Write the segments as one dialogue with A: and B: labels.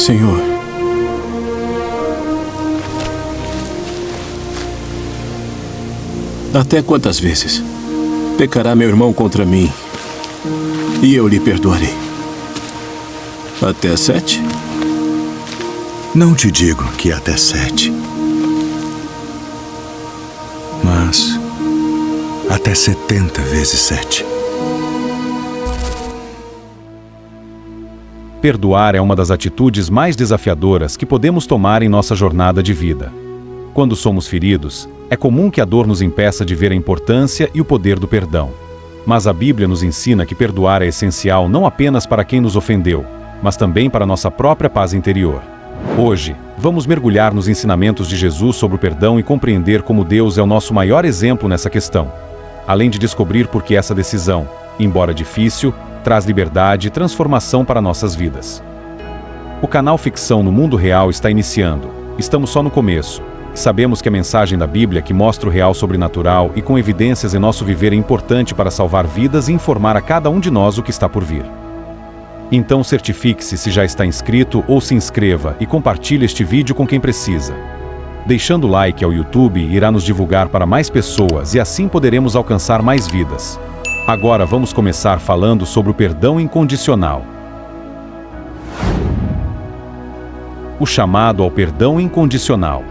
A: Senhor, até quantas vezes pecará meu irmão contra mim e eu lhe perdoarei? Até 7?
B: Não te digo que até 7. Mas até 70 vezes 7.
C: Perdoar é uma das atitudes mais desafiadoras que podemos tomar em nossa jornada de vida. Quando somos feridos, é comum que a dor nos impeça de ver a importância e o poder do perdão. Mas a Bíblia nos ensina que perdoar é essencial não apenas para quem nos ofendeu, mas também para nossa própria paz interior. Hoje, vamos mergulhar nos ensinamentos de Jesus sobre o perdão e compreender como Deus é o nosso maior exemplo nessa questão. Além de descobrir por que essa decisão, embora difícil, traz liberdade e transformação para nossas vidas. O canal Ficção no Mundo Real está iniciando. Estamos só no começo. E sabemos que a mensagem da Bíblia que mostra o real sobrenatural e com evidências em nosso viver é importante para salvar vidas e informar a cada um de nós o que está por vir. Então certifique-se se já está inscrito ou se inscreva e compartilhe este vídeo com quem precisa. Deixando like ao YouTube irá nos divulgar para mais pessoas e assim poderemos alcançar mais vidas. Agora vamos começar falando sobre o perdão incondicional. O chamado ao perdão incondicional.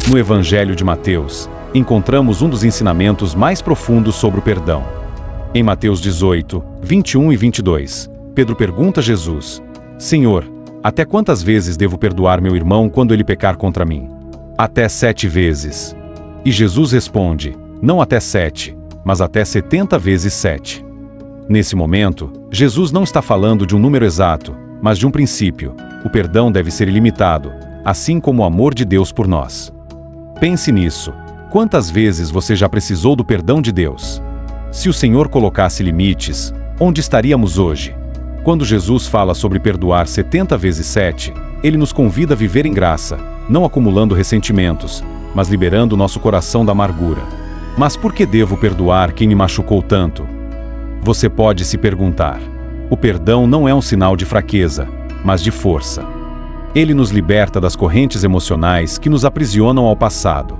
C: No Evangelho de Mateus, encontramos um dos ensinamentos mais profundos sobre o perdão. Em Mateus 18, 21 e 22, Pedro pergunta a Jesus: Senhor, até quantas vezes devo perdoar meu irmão quando ele pecar contra mim? Até 7 vezes. E Jesus responde: não até 7, mas até 70 vezes 7. Nesse momento, Jesus não está falando de um número exato, mas de um princípio. O perdão deve ser ilimitado, assim como o amor de Deus por nós. Pense nisso. Quantas vezes você já precisou do perdão de Deus? Se o Senhor colocasse limites, onde estaríamos hoje? Quando Jesus fala sobre perdoar 70 vezes 7, Ele nos convida a viver em graça, não acumulando ressentimentos, mas liberando nosso coração da amargura. Mas por que devo perdoar quem me machucou tanto? Você pode se perguntar. O perdão não é um sinal de fraqueza, mas de força. Ele nos liberta das correntes emocionais que nos aprisionam ao passado.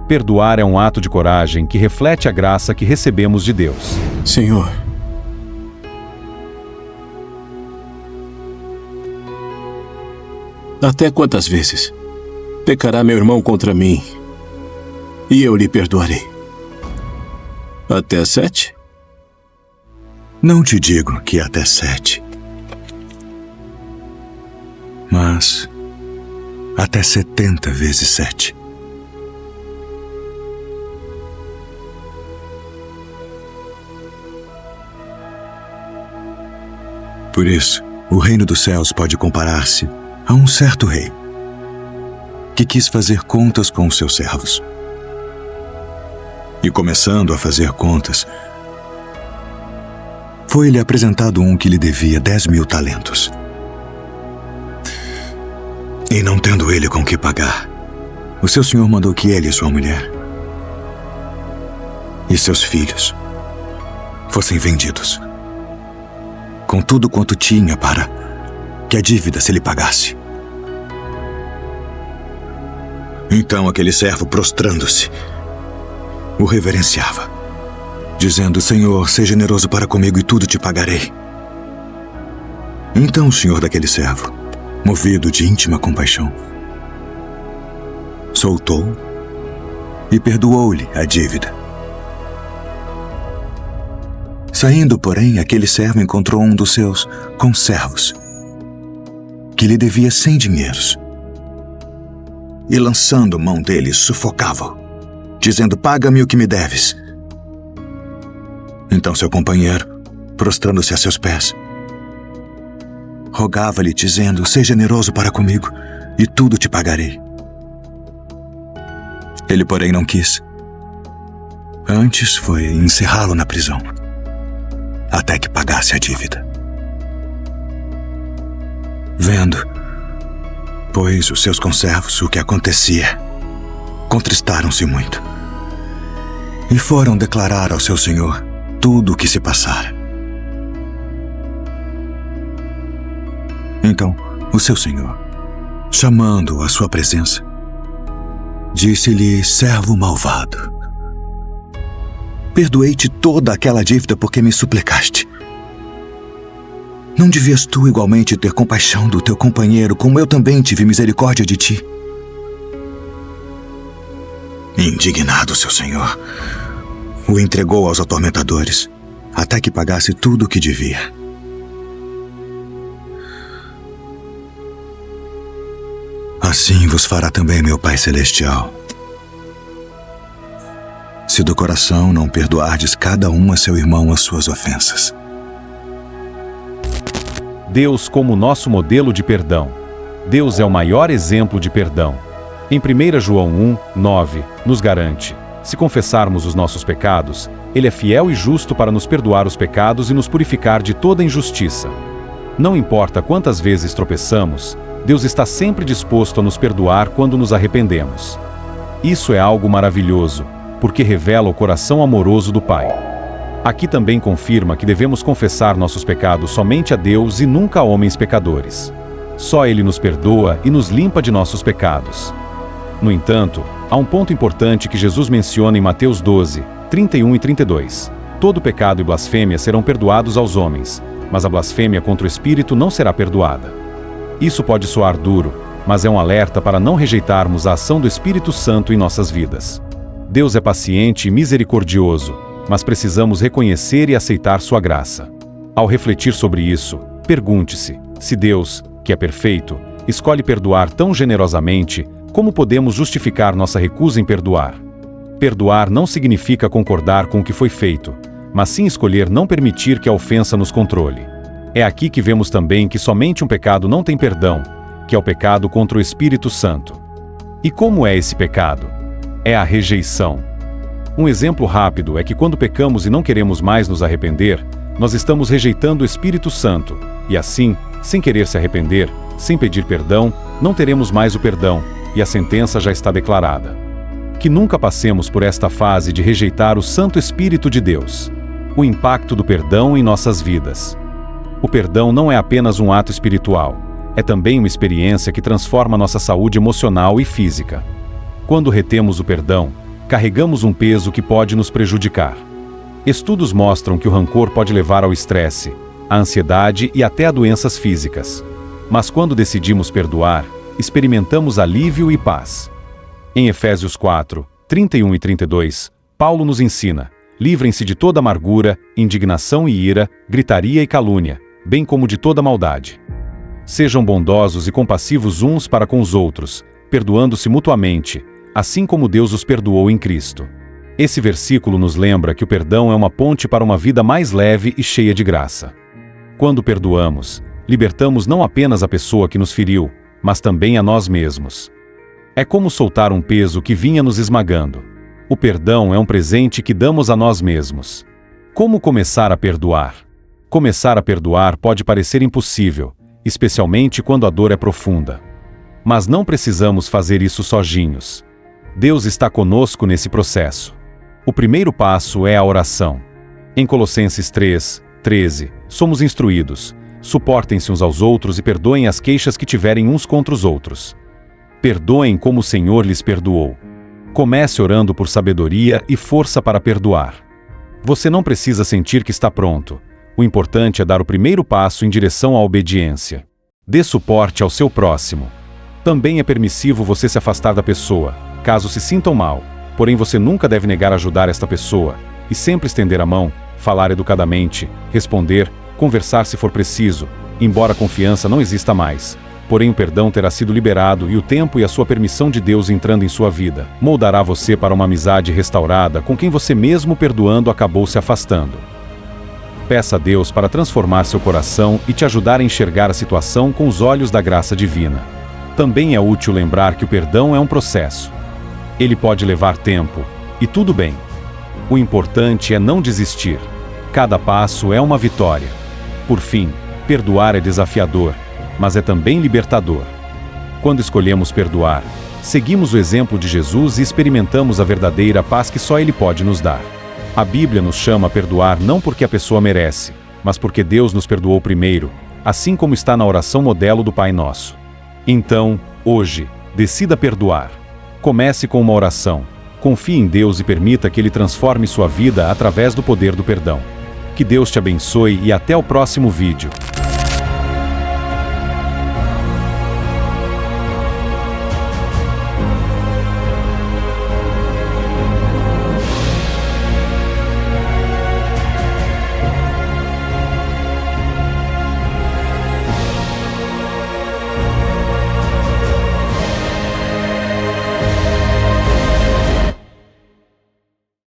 C: Perdoar é um ato de coragem que reflete a graça que recebemos de Deus.
A: Senhor, até quantas vezes pecará meu irmão contra mim e eu lhe perdoarei? Até 7?
B: Não te digo que até 7. Mas até 70 vezes 7. Por isso, o reino dos céus pode comparar-se a um certo rei que quis fazer contas com os seus servos. E começando a fazer contas, foi-lhe apresentado um que lhe devia 10.000 talentos. E não tendo ele com que pagar, o seu senhor mandou que ele e sua mulher e seus filhos fossem vendidos, com tudo quanto tinha, para que a dívida se lhe pagasse. Então aquele servo, prostrando-se, o reverenciava, dizendo: Senhor, seja generoso para comigo e tudo te pagarei. Então o senhor daquele servo, movido de íntima compaixão, soltou e perdoou-lhe a dívida. Saindo, porém, aquele servo encontrou um dos seus conservos, que lhe devia 100 dinheiros. E lançando mão dele, sufocava-o, dizendo: paga-me o que me deves. Então seu companheiro, prostrando-se a seus pés, rogava-lhe, dizendo: seja generoso para comigo e tudo te pagarei. Ele, porém, não quis. Antes foi encerrá-lo na prisão, até que pagasse a dívida. Vendo, pois, os seus conservos o que acontecia, contristaram-se muito e foram declarar ao seu senhor tudo o que se passara. Então, o seu senhor, chamando-o à sua presença, disse-lhe: servo malvado, perdoei-te toda aquela dívida porque me suplicaste. Não devias tu igualmente ter compaixão do teu companheiro, como eu também tive misericórdia de ti? Indignado, seu senhor o entregou aos atormentadores, até que pagasse tudo o que devia. Assim vos fará também meu Pai Celestial, se do coração não perdoardes cada um a seu irmão as suas ofensas.
C: Deus como nosso modelo de perdão. Deus é o maior exemplo de perdão. Em 1 João 1:9, nos garante: se confessarmos os nossos pecados, Ele é fiel e justo para nos perdoar os pecados e nos purificar de toda injustiça. Não importa quantas vezes tropeçamos, Deus está sempre disposto a nos perdoar quando nos arrependemos. Isso é algo maravilhoso, porque revela o coração amoroso do Pai. Aqui também confirma que devemos confessar nossos pecados somente a Deus e nunca a homens pecadores. Só Ele nos perdoa e nos limpa de nossos pecados. No entanto, há um ponto importante que Jesus menciona em Mateus 12:31 e 32. Todo pecado e blasfêmia serão perdoados aos homens, mas a blasfêmia contra o Espírito não será perdoada. Isso pode soar duro, mas é um alerta para não rejeitarmos a ação do Espírito Santo em nossas vidas. Deus é paciente e misericordioso, mas precisamos reconhecer e aceitar sua graça. Ao refletir sobre isso, pergunte-se: se Deus, que é perfeito, escolhe perdoar tão generosamente, como podemos justificar nossa recusa em perdoar? Perdoar não significa concordar com o que foi feito, mas sim escolher não permitir que a ofensa nos controle. É aqui que vemos também que somente um pecado não tem perdão, que é o pecado contra o Espírito Santo. E como é esse pecado? É a rejeição. Um exemplo rápido é que quando pecamos e não queremos mais nos arrepender, nós estamos rejeitando o Espírito Santo, e assim, sem querer se arrepender, sem pedir perdão, não teremos mais o perdão, e a sentença já está declarada. Que nunca passemos por esta fase de rejeitar o Santo Espírito de Deus. O impacto do perdão em nossas vidas. O perdão não é apenas um ato espiritual, é também uma experiência que transforma nossa saúde emocional e física. Quando retemos o perdão, carregamos um peso que pode nos prejudicar. Estudos mostram que o rancor pode levar ao estresse, à ansiedade e até a doenças físicas. Mas quando decidimos perdoar, experimentamos alívio e paz. Em Efésios 4:31 e 32, Paulo nos ensina: livrem-se de toda amargura, indignação e ira, gritaria e calúnia, bem como de toda maldade. Sejam bondosos e compassivos uns para com os outros, perdoando-se mutuamente, assim como Deus os perdoou em Cristo. Esse versículo nos lembra que o perdão é uma ponte para uma vida mais leve e cheia de graça. Quando perdoamos, libertamos não apenas a pessoa que nos feriu, mas também a nós mesmos. É como soltar um peso que vinha nos esmagando. O perdão é um presente que damos a nós mesmos. Como começar a perdoar? Começar a perdoar pode parecer impossível, especialmente quando a dor é profunda. Mas não precisamos fazer isso sozinhos. Deus está conosco nesse processo. O primeiro passo é a oração. Em Colossenses 3:13, somos instruídos: suportem-se uns aos outros e perdoem as queixas que tiverem uns contra os outros. Perdoem como o Senhor lhes perdoou. Comece orando por sabedoria e força para perdoar. Você não precisa sentir que está pronto. O importante é dar o primeiro passo em direção à obediência. Dê suporte ao seu próximo. Também é permissivo você se afastar da pessoa, caso se sintam mal, porém você nunca deve negar ajudar esta pessoa, e sempre estender a mão, falar educadamente, responder, conversar se for preciso, embora a confiança não exista mais. Porém o perdão terá sido liberado e o tempo e a sua permissão de Deus entrando em sua vida moldará você para uma amizade restaurada com quem você mesmo perdoando acabou se afastando. Peça a Deus para transformar seu coração e te ajudar a enxergar a situação com os olhos da graça divina. Também é útil lembrar que o perdão é um processo. Ele pode levar tempo, e tudo bem. O importante é não desistir. Cada passo é uma vitória. Por fim, perdoar é desafiador, mas é também libertador. Quando escolhemos perdoar, seguimos o exemplo de Jesus e experimentamos a verdadeira paz que só Ele pode nos dar. A Bíblia nos chama a perdoar não porque a pessoa merece, mas porque Deus nos perdoou primeiro, assim como está na oração modelo do Pai Nosso. Então, hoje, decida perdoar. Comece com uma oração. Confie em Deus e permita que Ele transforme sua vida através do poder do perdão. Que Deus te abençoe e até o próximo vídeo.